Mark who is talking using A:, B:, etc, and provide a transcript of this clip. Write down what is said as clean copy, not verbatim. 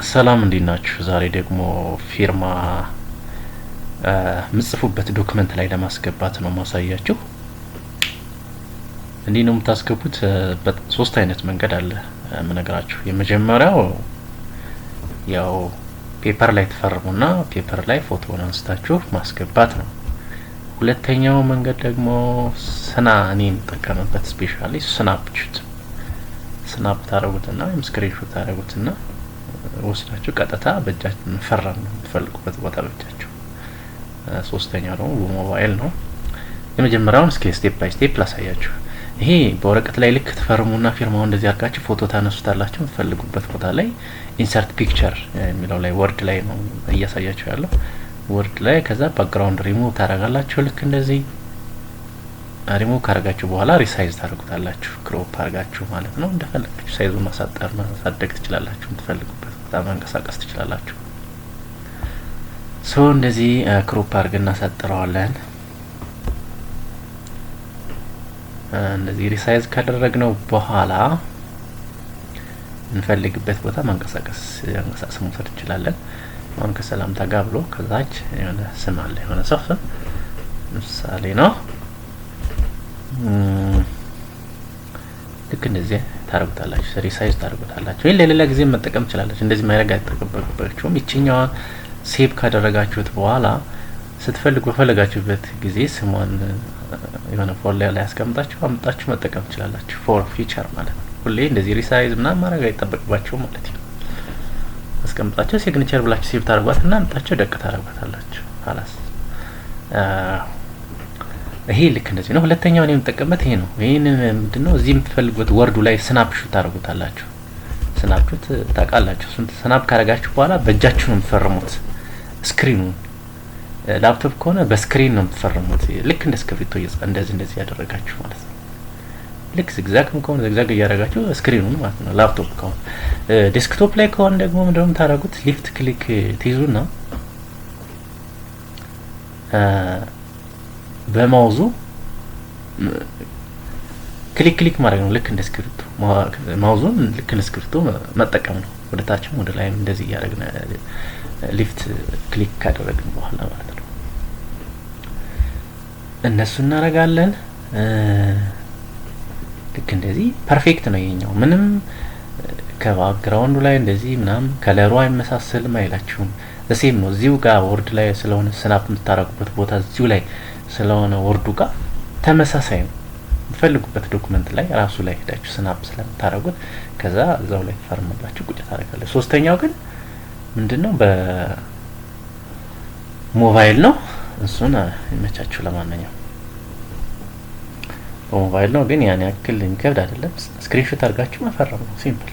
A: ሰላም እንዴት ናችሁ? ዛሬ ደግሞ ፊርማ ምጽፉበት ዶክመንት ላይ ለማስገባት ነው ማሳያችሁ። እንዲህ ነው የምታስገቡት። ሶስት አይነት መንገድ አለ የምነግራችሁ። የመጀመሪያው ያው ፔፐር ላይ ተፈርሙና ፔፐር ላይ ፎቶውን አንስታችሁ ማስገባት ነው። ሁለተኛው መንገድ ደግሞ እኔ የምጠቀምበት ስፔሻሊ ስናፕ ታረጉትና ወይም ስክሪንሾት ታረጉትና ወስዳችሁ ቀጥታ በእጃችሁ መፈረም ነው የምትፈልጉበት ቦታ በእጃችሁ። ሶስተኛው ደግሞ በሞባይል ነው። የመጀመሪያውን እስኪ ስቴፕ ባይ ስቴፕ ላሳያችሁ። ይሄ በወረቀት ላይ ልክ ተፈርሙና ፊርማው እንደዚህ አድርጋችሁ ፎቶ ታነሱታላችሁ። የምትፈልጉበት ቦታ ላይ ኢንሰርት ፒክቸር የሚለው ላይ ወርድ ላይ ነው እያሳያችሁ ያለው። ወርድ ላይ ከዛ ባክግራውንድ ሪሙቭ ታረጋላችሁ። ልክ እንደዚህ ሪሙቭ ካረጋችሁ በኋላ ሪሳይዝ ታደርጉታላችሁ። ክሮፕ አርጋችሁ ማለት ነው። እንደፈለጋችሁ ሳይዙን ማሳጠር ማሳደግ ትችላላችሁ። የምትፈልጉበት ቦታ ማንቀሳቀስ ትችላላችሁ። እንደዚህ ክሮፕ አርገን እናሳጥረዋለን። እንደዚህ ሪሳይዝ ካደረግነው በኋላ እንፈልግበት ቦታ ማንቀሳቀስ መውሰድ እንችላለን። አሁን ከሰላምታ ጋር ብሎ ከዛች የሆነ ስም አለ፣ የሆነ ሰው ስም ምሳሌ ነው። ልክ እንደዚህ ታረጉታላችሁ፣ ሪሳይዝ ታረጉታላችሁ። ይሄን ለሌላ ጊዜ መጠቀም ትችላላችሁ። እንደዚህ ማድረግ አይጠበቅባችሁም። ይችኛዋን ሴቭ ካደረጋችሁት በኋላ ስትፈልጉ በፈለጋችሁበት ጊዜ ስሟን የሆነ ፎልደር ላይ አስቀምጣችሁ አምጣችሁ መጠቀም ትችላላችሁ። ፎር ፊቸር ማለት ነው። ሁሌ እንደዚህ ሪሳይዝ ምናምን ማድረግ አይጠበቅባችሁም ማለት ነው። አስቀምጣችሁ ሲግኒቸር ብላችሁ ሴቭ ታረጓትና አምጣችሁ ደቅ ታረጓታላችሁ። خلاص ይሄ ልክ እንደዚህ ነው። ሁለተኛው ነው የምጠቀምበት ይሄ ነው። ይሄን ምንድነው እዚህ የምትፈልጉት ወርዱ ላይ ስናፕሹት ታረጉታላችሁ። ስናፕሹት ታውቃላችሁ። ስናፕ ካረጋችሁ በኋላ በእጃችሁ ነው የምትፈርሙት። ስክሪኑን ላፕቶፕ ከሆነ በስክሪን ነው የምትፈርሙት። ልክ እንደ ስክሪፕቶ እንደዚህ ያደረጋችሁ ማለት ነው። ልክ ዝግዛግም ከሆነ ዝግዛግ እያደረጋችሁ ስክሪኑን ማለት ነው። ላፕቶፕ ከሆነ ዴስክቶፕ ላይ ከሆነ ደግሞ ምንድነው የምታረጉት? ሊፍት ክሊክ ትይዙና በማውዙ ክሊክ ማድረግ ነው። ልክ እንደ ስክሪፕቶ ማውዙን ልክ እንደ ስክሪፕቶ መጠቀም ነው። ወደ ታችም ወደ ላይም እንደዚህ እያደረግን ሊፍት ክሊክ ካደረግን በኋላ ማለት ነው እነሱ እናረጋለን። ልክ እንደዚህ ፐርፌክት ነው ይሄኛው። ምንም ከባክግራውንዱ ላይ እንደዚህ ምናምን ከለሩ አይመሳሰልም አይላችሁም። ዘሴም ነው። እዚሁ ጋር ወርድ ላይ ስለሆነ ስናፕ የምታረጉበት ቦታ እዚሁ ላይ ስለሆነ ወርዱ ጋር ተመሳሳይ ነው። የምትፈልጉበት ዶክመንት ላይ ራሱ ላይ ሄዳችሁ ስናፕ ስለምታረጉት ከዛ እዛው ላይ ፈርማላችሁ ቁጭ ታረጋላችሁ። ሶስተኛው ግን ምንድነው በሞባይል ነው። እሱን ይመቻችሁ። ለማንኛውም በሞባይል ነው ግን ያን ያክል የሚከብድ አይደለም። ስክሪንሾት አድርጋችሁ መፈረም ነው። ሲምፕል